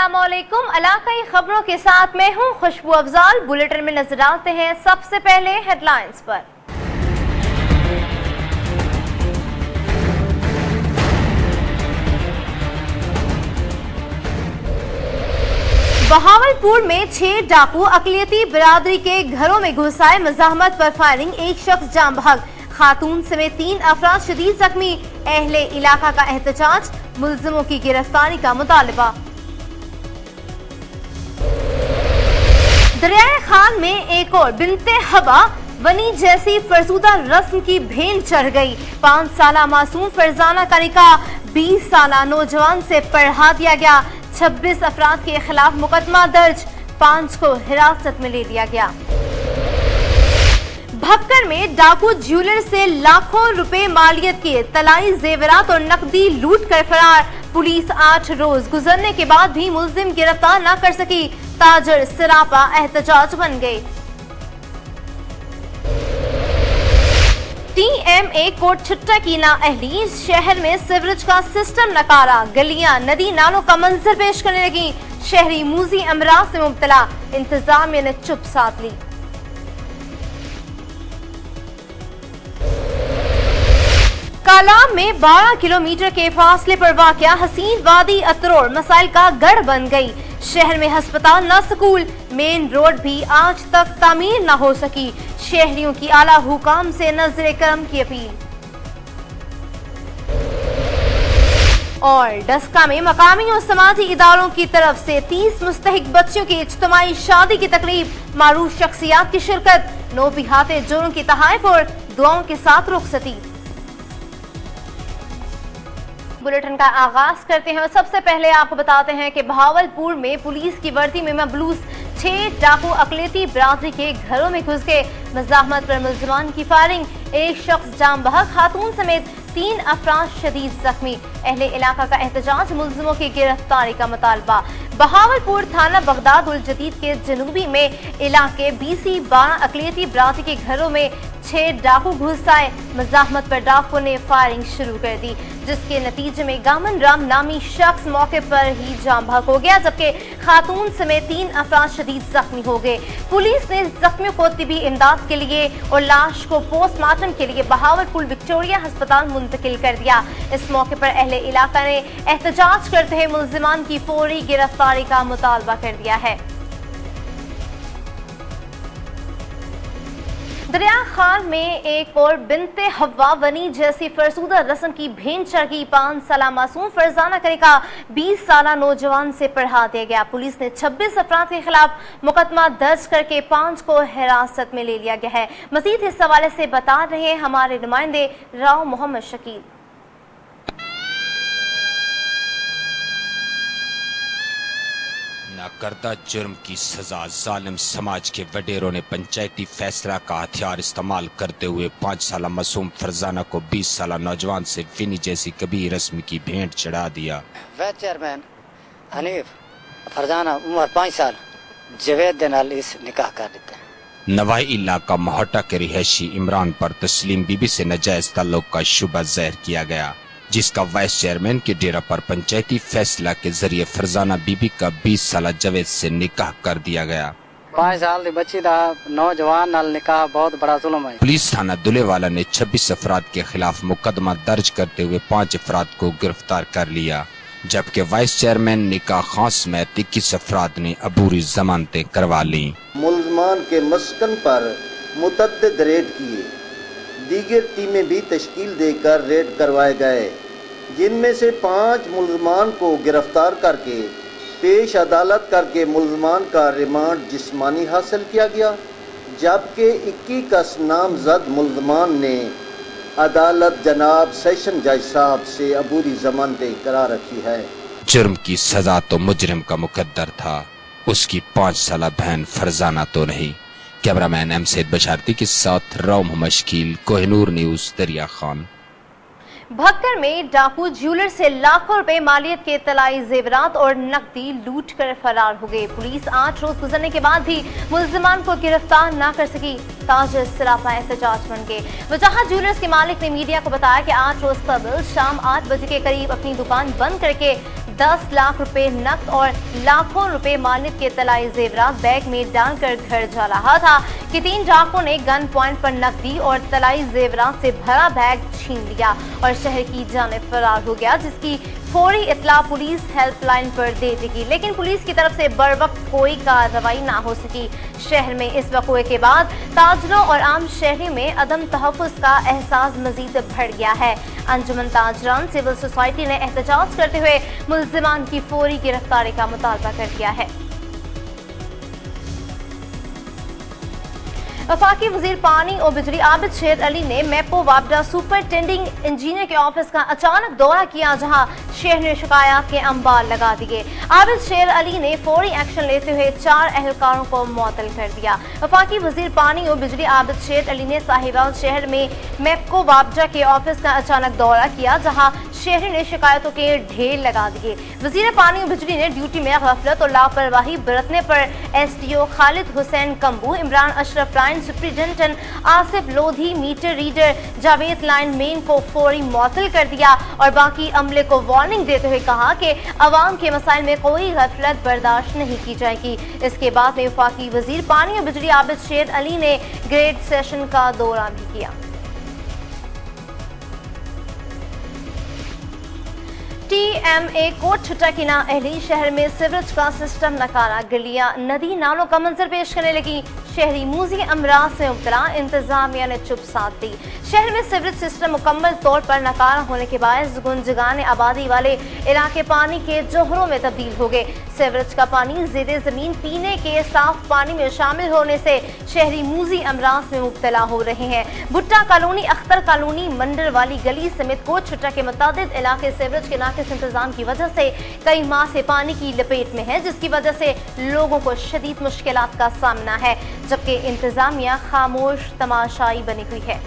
अस्सलामुअलैकुम। इलाकाई खबरों के साथ मैं हूं खुशबू अफजाल। बुलेटिन में नजर डालते हैं सबसे पहले हेडलाइंस पर। बहावलपुर में 6 डाकू अकलियती बिरादरी के घरों में घुस आए, मज़ाहमत पर फायरिंग, एक शख्स जान बहक, खातून समेत 3 अफराद शदीद जख्मी, अहले इलाका का एहतजाज, मुल्जिमों की गिरफ्तारी का मुतालबा। दरियाए खान में एक और बिनते हवा वनी जैसी फरसूदा रस्म की भेंट चढ़ गई। 5 साला मासूम फरजाना का निकाह 20 साला नौजवान से पढ़ा दिया गया। 26 अफराद के खिलाफ मुकदमा दर्ज, 5 को हिरासत में ले लिया गया। भक्कर में डाकू ज्वेलर से लाखों रुपए मालियत के तलाई जेवरात और नकदी लूट कर फरार। पुलिस 8 रोज गुजरने के बाद भी मुल्जिम गिरफ्तार न कर सकी, ताजर सरापा एहतजाज बन गए। TMA कोट छुट्टा की नाअहली, शहर में सीवरेज का सिस्टम नकारा, गलियां नदी नालों का मंजर पेश करने लगी, शहरी मूजी अमराज से मुब्तला, इंतजामिया ने चुप साध ली। कालाम में 12 किलोमीटर के फासले पर वाक़या हसीन वादी अतरोड़ मसाइल का गढ़ बन गई। शहर में अस्पताल न स्कूल, मेन रोड भी आज तक तामीर न हो सकी। शहरियों की आला हुकाम से नजर करम की अपील। और डस्का में मकामी और समाजी इदारों की तरफ से 30 मुस्तहिक बच्चियों की इज्तिमाई शादी की तकरीब, मारूफ शख्सियात की शिरकत, 9 बिहाते जोरों की तहाइफ और दुआओं के साथ रुखसती। बुलेटिन का आगाज करते हैं और सबसे पहले आपको बताते हैं कि बहावलपुर में पुलिस की वर्दी में मबलूस 6 डाकू अकलियती बिरादरी के घरों में घुस गए, मज़ाहमत पर मुल्जिमान की फायरिंग, एक शख्स जान बहक, खातून समेत 3 अफराद शदीद जख्मी, अहले इलाका का एहतजाज, मुल्जिमों की गिरफ्तारी का मुतालबा। बहावलपुर थाना बगदाद उल जदीद के जनूबी में इलाके BC-12 अकलियती बिरादरी के घरों में 6 डाकू घुस आए, मज़ाहमत पर डाकू ने फायरिंग शुरू कर दी, जिसके नतीजे में गामन राम नामी शख्स मौके पर ही जान बहक हो गया, जबकि खातून समेत 3 अफराद शदीद जख्मी हो गए। पुलिस ने जख्मियों को तिबी इमदाद के लिए और लाश को पोस्टमार्टम के लिए बहावलपुर विक्टोरिया अस्पताल मुंतकिल कर दिया। इस मौके पर अहले इलाका ने एहतजाज करते हुए मुल्जिमान की फौरी गिरफ्तारी का मुतालबा कर दिया है। दरिया खान में एक और बिनते हवा वनी जैसी फरसूदा रस्म की भेंट चढ़ गई। 5 साला मासूम फरजाना का निकाह 20 साला नौजवान से पढ़ा दिया गया। पुलिस ने 26 अफराद के खिलाफ मुकदमा दर्ज करके 5 को हिरासत में ले लिया गया है। मजीद इस हवाले से बता रहे हैं हमारे नुमाइंदे राव मोहम्मद शकील। करदा जुर्म की सजा, जालिम समाज के वडेरों ने पंचायती फैसला का हथियार इस्तेमाल करते हुए 5 साला मासूम फरजाना को 20 साला नौजवान से विनी जैसी कबीर रस्म की भेंट चढ़ा दिया। वाइस चेयरमैन हनीफ फरजाना उम्र 5 साल जवेद दे नाल इस निकाह कर दिता। नवाई इलाका मोहटा के रिहायशी इमरान पर तस्लीम बीबी से नाजायज ताल्लुक का शुबा ज़ाहिर किया गया, जिसका वाइस चेयरमैन के डेरा पर पंचायती फैसला के जरिए फरजाना बीबी का 20 साला जवेद से निकाह कर दिया गया। 5 साल की बच्ची दा नौजवान नाल निकाह बहुत बड़ा जुल्म है। पुलिस थाना दुलेवाला ने 26 अफराद के खिलाफ मुकदमा दर्ज करते हुए 5 अफराद को गिरफ्तार कर लिया, जबकि वाइस चेयरमैन निकाह खां समेत 21 अफराद ने अबूरी जमानतें करवा ली। मुल्जमान के मस्कन पर मुतअद्दिद रेड किए, दीगर टीमें भी तश्कील देकर रेड करवाए गए, जिनमें से 5 मुल्जमान को गिरफ्तार करके पेश अदालत करके मुल्जमान का रिमांड जिस्मानी हासिल किया गया, जबकि 21 नामजद मुल्जमान ने अदालत जनाब सेशन जज साहब से अबूरी जमानतें करा रखी है। जुर्म की सजा तो मुजरिम का मुकद्दर था, उसकी 5 साला बहन फरजाना तो नहीं। कैमरामैन एम सैयद बशारती के साथ राव मोहम्मद शकील, कोहिनूर न्यूज, दरिया खान। भक्कर में डाकू ज्वेलर से लाखों रुपए मालियत के तलाई जेवरात और नकदी लूट कर फरार हो गए। पुलिस 8 रोज गुजरने के बाद भी मुल्जिमान को गिरफ्तार न कर सकी, ताजर सरापा एहतजाज बन गए। वजह ज्वेलर्स के मालिक ने मीडिया को बताया कि 8 रोज कबल शाम 8 बजे के करीब अपनी दुकान बंद करके 10 लाख रुपए नकद और लाखों रुपए मालिक के तलाई जेवरात बैग में डालकर घर जा रहा था कि 3 डाकुओं ने गन पॉइंट पर नकदी और तलाई जेवरात से भरा बैग छीन लिया और शहर की जानिब फरार हो गया, जिसकी फौरी इत्तला पुलिस हेल्पलाइन पर दे दी गई, लेकिन पुलिस की तरफ से बर वक्त कोई कार्रवाई ना हो सकी। शहर में इस वक़्ए के बाद ताजरों और आम शहरियों में अदम तहफ़्फ़ुज़ का एहसास मजीद बढ़ गया है। अंजुमन ताजरान सिविल सोसाइटी ने एहतजाज करते हुए मुल्ज़िमान की फौरी गिरफ्तारी का मुतालबा कर दिया है। वफाकी वजीर पानी और बिजली आबिद शेर अली ने मैपो वापडा सुपरिटेंडिंग इंजीनियर के ऑफिस का अचानक दौरा किया, जहां शहर ने शिकायत के अंबार लगा दिए। आबिद शेर अली ने फौरी एक्शन लेते हुए 4 एहलकारों को मुअत्तल कर दिया। वफाकी वजीर पानी और बिजली आबिद शेर अली ने साहिवाल शहर में मैपको वापडा के ऑफिस का अचानक दौरा किया, जहां शहरी ने शिकायतों के ढेर लगा दिए। वजीर पानी और बिजली ने ड्यूटी में गफलत और लापरवाही बरतने पर SDO Khalid Hussain Kamboh, Imran Ashraf line superintendent Asif Lodhi, meter reader Javed lineman को फौरी मुअत्तल कर दिया और बाकी अमले को वार्निंग देते हुए कहा कि अवाम के मसाइल में कोई गफलत बर्दाश्त नहीं की जाएगी। इसके बाद में वफाकी वजीर पानी और बिजली आबिद शेर अली ने ग्रेड सेशन का दौरा भी किया। TMA कोट छुट्टा की नाअहली, शहर में सीवरेज का सिस्टम नकारा, गलियां नदी नालों का मंजर पेश करने लगी। शहरी मूजी अमराज से मुब्तला, इंतजामिया ने चुप साध दी। शहर में सीवरेज सिस्टम मुकम्मल तौर पर नकारा होने के बायस गुंजगाने आबादी वाले इलाके पानी के जोहरों में तब्दील हो गए। सीवरेज का पानी ज़ेरे ज़मीन पीने के साफ पानी में शामिल होने से शहरी मूजी अमराज में मुब्तला हो रहे हैं। भुट्टा कॉलोनी, अख्तर कॉलोनी, मंडर वाली गली समेत कोट छुट्टा के मुतादिद इलाके सीवरेज के नाकिस इंतजाम की वजह से कई माह से पानी की लपेट में है, जिसकी वजह से लोगों को शदीद मुश्किलात का सामना है, जबकि इंतजामिया खामोश तमाशाई बनी हुई है।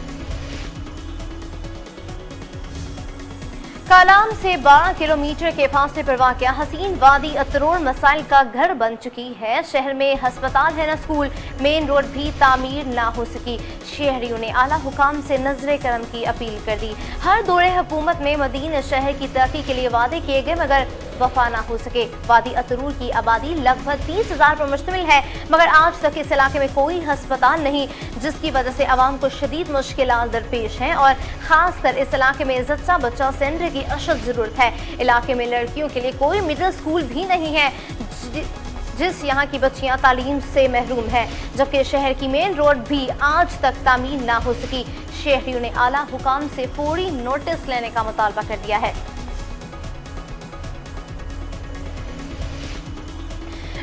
कालाम से 12 किलोमीटर के फासले पर वाक़या हसीन वादी अतरोड़ मसाइल का घर बन चुकी है। शहर में हस्पताल है न स्कूल, मेन रोड भी तामीर ना हो सकी। शहरियों ने आला हुकाम से नजर करम की अपील कर दी। हर दौरे हुकूमत में मदीना शहर की तरक्की के लिए वादे किए गए मगर वफा ना हो सके। वादी अतरूर की आबादी लगभग 30,000 पर मुश्तमिल है, मगर आज तक इस इलाके में कोई हस्पताल नहीं, जिसकी वजह से आवाम को शदीद मुश्किलात दरपेश हैं और खासकर इस इलाके में जच्चा बच्चा सेंटर की अशद जरूरत है। इलाके में लड़कियों के लिए कोई मिडिल स्कूल भी नहीं है, जिस यहाँ की बच्चियाँ तालीम से महरूम हैं, जबकि शहर की मेन रोड भी आज तक तामीर ना हो सकी। शहरियों ने आला हुकाम से फौरी नोटिस लेने का मुतालबा कर दिया है।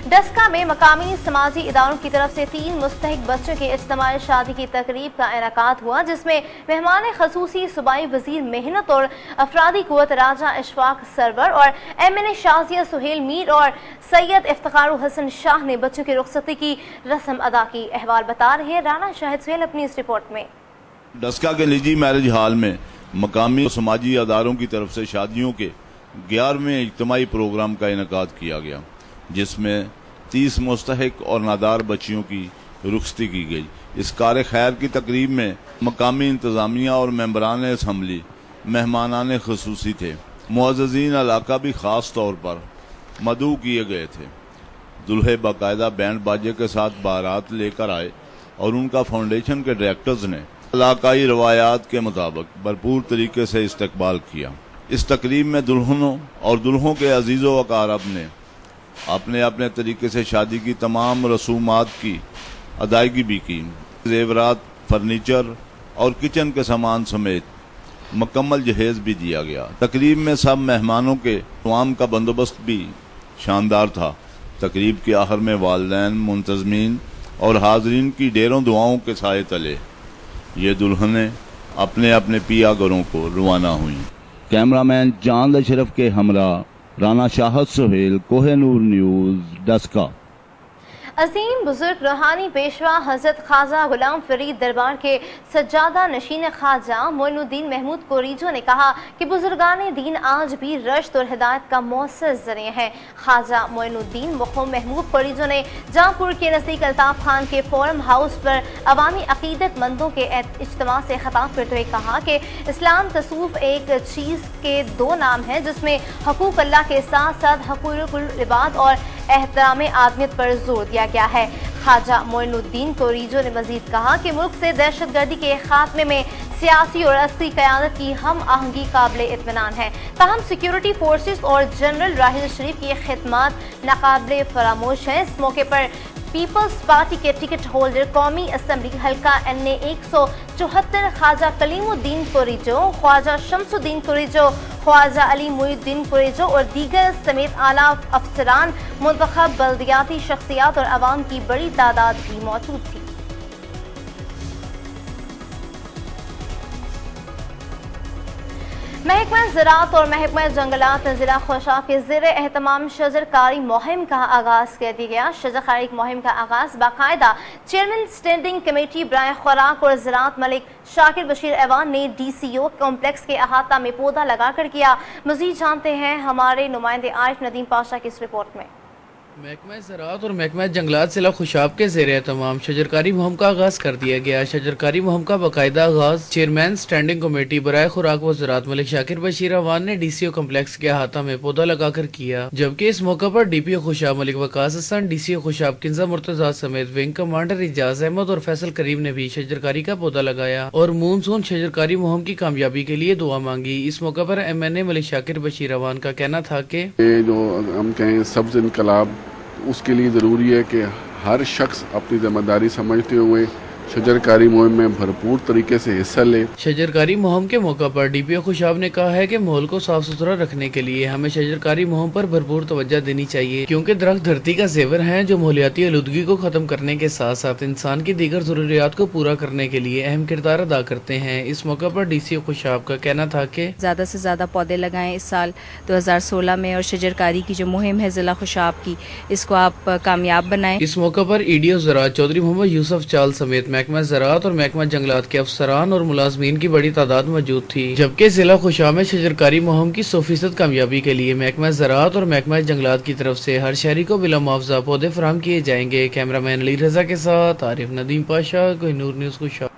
डस्का में मकामी समाजी इदारों की तरफ से 3 मुस्तहिक बच्चों के इज्तिमाई शादी की तकरीब का इनेकाद हुआ, जिसमें मेहमान खसूसी सूबाई वजीर मेहनत और अफरादी कुव्वत राजा इशफाक सरवर और MNA शाजिया सुहेल मीर और सैयद इफ्तिखार हसन शाह ने बच्चों की रुखसती की रस्म अदा की। अहवाल बता रहे हैं राना शाहिद सुहेल अपनी इस रिपोर्ट में। डस्का के निजी मैरिज हॉल में मकामी समाजी अदारों की तरफ से शादियों के 11वें इज्तिमाई प्रोग्राम का इनेकाद किया गया, जिसमें 30 मुस्तहिक और नादार बच्चियों की रुखसती की गई। इस कार खैर की तकरीब में मकामी इंतजामिया और मेंबरान असम्बली मेहमानान खसूसी थे। मुअज़्ज़िज़ीन इलाका भी खास तौर पर मदऊ किए गए थे। दुल्हे बाकायदा बैंड बाजे के साथ बारात लेकर आए और उनका फाउंडेशन के डायरेक्टर्स ने इलाकाई रवायात के मुताबिक भरपूर तरीके से इस्तकबाल किया। इस तकरीब में दुल्हनों और दुल्हों के अजीज़ो वक़ारब ने अपने अपने तरीके से शादी की तमाम रसूमात की अदायगी भी की। जेवरात, फर्नीचर और किचन के सामान समेत मुकम्मल जहेज भी दिया गया। तकरीब में सब मेहमानों के तमाम का बंदोबस्त भी शानदार था। तकरीब के आखिर में वालिदैन, मुंतज़मीन और हाजरीन की ढेरों दुआओं के साए तले ये दुल्हनें अपने अपने पिया घरों को रवाना हुई। कैमरामैन चांद अशरफ के हमरा राना शाहिद सुहेल, कोहिनूर न्यूज़, डस्का। عظیم بزرگ روحانی پیشوا حضرت خواجہ غلام فرید دربار کے سجادہ نشین خواجہ معین الدین محمود کوریجو نے کہا کہ بزرگان دین آج بھی رشد اور ہدایت کا مؤثر ذریعہ ہیں۔ خواجہ معین الدین محمود کوریجو نے جہاں پور کے نزدیک الطاف خان کے فورم ہاؤس پر عوامی عقیدت مندوں کے اجتماع سے خطاب کرتے ہوئے کہا کہ اسلام تصوف ایک چیز کے دو نام ہیں، جس میں حقوق اللہ کے ساتھ ساتھ حقوق العباد اور احترام آدمیت پر زور دیا گیا ہے۔ خواجہ معین الدین کوریجو نے مزید کہا کہ ملک سے دہشت گردی کے خاتمے میں سیاسی اور عسکری قیادت کی ہم آہنگی قابل اطمینان ہے، تاہم سیکیورٹی فورسز اور جنرل راحل شریف کی خدمات ناقابل فراموش ہیں۔ اس موقع پر پیپلز پارٹی کے ٹکٹ ہولڈر قومی اسمبلی حلقہ NA 174 خواجہ کلیم الدین کوریجو، خواجہ شمس الدین کوریجو، خواجہ علی محی الدین کوریجو اور دیگر سمیت اعلیٰ افسران، منتخب بلدیاتی شخصیات اور عوام کی بڑی تعداد بھی موجود تھی۔ محکمہ زراعت اور محکمہ جنگلات ضلع خوشاب کے زیر اہتمام شجرکاری مہم کا آغاز کر دیا گیا۔ شجرکاری مہم کا آغاز باقاعدہ چیئرمین اسٹینڈنگ کمیٹی برائے خوراک اور زراعت ملک شاکر بشیر ایوان نے DCO کمپلیکس کے احاطہ میں پودا لگا کر کیا۔ مزید جانتے ہیں ہمارے نمائندے عارف ندیم پاشا کی اس رپورٹ میں۔ محکمہ زراعت اور محکمہ جنگلات ضلع خوشاب کے زیر اہتمام شجرکاری مہم کا آغاز کر دیا گیا۔ شجرکاری مہم کا باقاعدہ آغاز چیئرمین اسٹینڈنگ کمیٹی برائے خوراک و زراعت ملک شاکر بشیر ایوان نے DCO کمپلیکس کے احاطہ میں پودا لگا کر کیا، جبکہ اس موقع پر DPO خوشاب ملک وقاص حسن، DCO خوشاب کنزہ مرتضیٰ سمیت ونگ کمانڈر اعجاز احمد اور فیصل کریم نے بھی شجرکاری کا پودا لگایا اور مونسون شجرکاری مہم کی کامیابی کے لیے دعا مانگی۔ اس موقع پر MNA ملک شاکر بشیر ایوان کا کہنا تھا کہ جو ہم کہیں سبز انقلاب، اس کے لیے ضروری ہے کہ ہر شخص اپنی ذمہ داری سمجھتے ہوئے شجرکاری مہم میں بھرپور طریقے سے حصہ لے۔ شجرکاری مہم کے موقع پر DPO خوشاب نے کہا ہے کہ ماحول کو صاف ستھرا رکھنے کے لیے ہمیں شجرکاری مہم پر بھرپور توجہ دینی چاہیے، کیونکہ درخت دھرتی کا زیور ہیں جو ماحولیاتی آلودگی کو ختم کرنے کے ساتھ ساتھ انسان کی دیگر ضروریات کو پورا کرنے کے لیے اہم کردار ادا کرتے ہیں۔ اس موقع پر DCO خوشاب کا کہنا تھا کہ زیادہ سے زیادہ پودے لگائیں اس سال 2016 میں، اور شجرکاری کی جو مہم ہے ضلع خوشاب کی، اس کو آپ کامیاب بنائیں۔ اس موقع پر EDO زراعت چودھری محمد یوسف چال سمیت محکمہ زراعت اور محکمہ جنگلات کے افسران اور ملازمین کی بڑی تعداد موجود تھی، جبکہ ضلع خوشاب میں شجرکاری مہم کی 100% کامیابی کے لیے محکمہ زراعت اور محکمہ جنگلات کی طرف سے ہر شہری کو بلا معاوضہ پودے فراہم کیے جائیں گے۔ کیمرہ مین علی رضا کے ساتھ عارف ندیم پاشا، کوہ نور نیوز خوشاب۔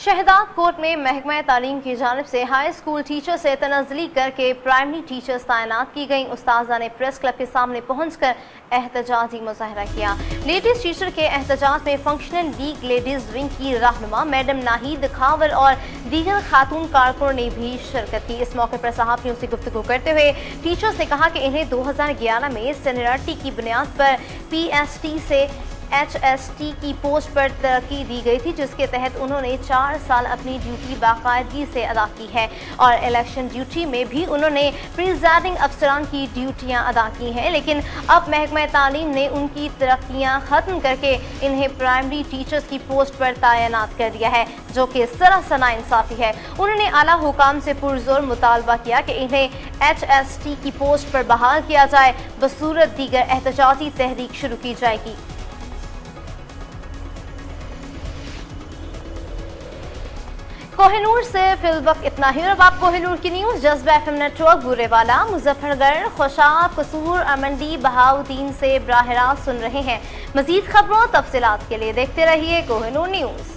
شہداد کوٹ میں محکمہ تعلیم کی جانب سے ہائی اسکول ٹیچر سے تنزلی کر کے پرائمری ٹیچرز تعینات کی گئیں۔ استاذہ نے پریس کلب کے سامنے پہنچ کر احتجاجی مظاہرہ کیا۔ لیڈیز ٹیچر کے احتجاج میں فنکشنل لیگ لیڈیز ونگ کی رہنما میڈم ناہید خاور اور دیگر خاتون کارکنوں نے بھی شرکت کی۔ اس موقع پر صحافیوں سے گفتگو کرتے ہوئے ٹیچرز نے کہا کہ انہیں 2011 میں سینیئرٹی کی بنیاد پر PST سے HST کی پوسٹ پر ترقی دی گئی تھی، جس کے تحت انہوں نے 4 سال اپنی ڈیوٹی باقاعدگی سے ادا کی ہے اور الیکشن ڈیوٹی میں بھی انہوں نے پریزائڈنگ افسران کی ڈیوٹیاں ادا کی ہیں، لیکن اب محکمہ تعلیم نے ان کی ترقیاں ختم کر کے انہیں پرائمری ٹیچرز کی پوسٹ پر تعینات کر دیا ہے، جو کہ سراسر ناانصافی ہے۔ انہوں نے اعلیٰ حکام سے پرزور مطالبہ کیا کہ انہیں HST کی پوسٹ پر بحال کیا جائے، بصورت دیگر احتجاجی تحریک شروع کی جائے گی۔ کوہ نور سے فی الوقت اتنا ہی، اور اب آپ کوہ نور کی نیوز جذبہ FM نیٹ ورک بورے والا، مظفر گڑھ، خوشاب، قصور، امنڈی، بہاؤدین سے براہ راست سن رہے ہیں۔ مزید خبروں تفصیلات کے لیے دیکھتے رہیے کوہ نور نیوز۔